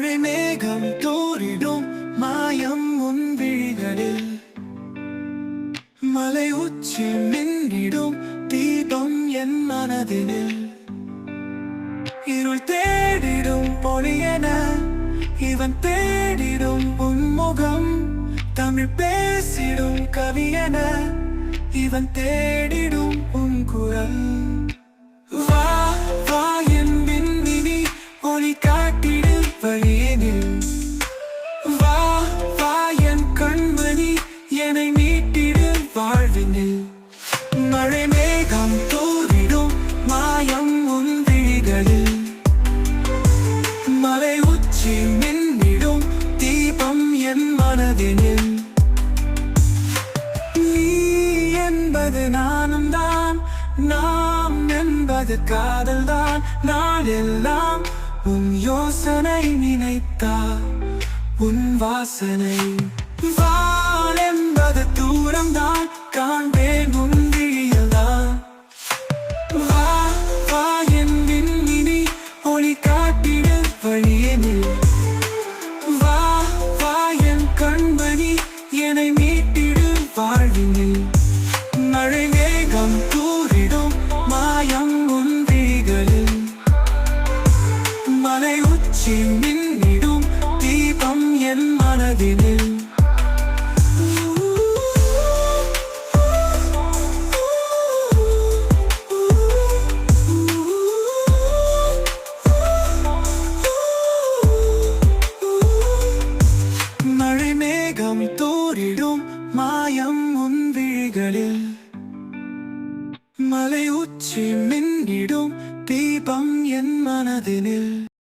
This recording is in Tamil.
மழை மேகம் தோரிடும் மாயம் உன் விழிகளில். மலை உச்சி மின்னிடும் தீபம் என் மனதினில். இருள் தேடிடும் பொழியென இவன் தேடிடும் உன்முகம். தமிழ் பேசிடும் கவியென இவன் தேடிடும் உன் குரல். வா வா என் விண்மினி ஒளி காட்டிடு வழியினில். வா வா என் கண்மணி என்னை மீட்டிடு வாழ்வினில். மழை மேகம் தூரிடும் மாயம் உன் விழிகளில். மலை உச்சி மின்னிடும் தீபம் என் மனதினில். நீ என்பது நானும் தான், நாம் என்பது காதல்தான். நாளெல்லாம் உன் யோசனை நினைத்தால் உன் வாசனை. வால் என்பது தூரம்தான், காண்பேன் உன் விழியில்தான். வா வா என் விண்மினி ஒளி காட்டிடு வழியினில். வா வா என் கண்மணி என்னை மீட்டிடு வாழ்வினில். மழை மேகம் தூரிடும் மாயம் உன் விழிகளில். மலை உச்சி மின்னிடும் தீபம் என் மனதினில். மழை மேகம் தூரிடும் மாயம் உன் விழிகளில். மலை உச்சி மின்னிடும் தீபம் என் மனதினில்.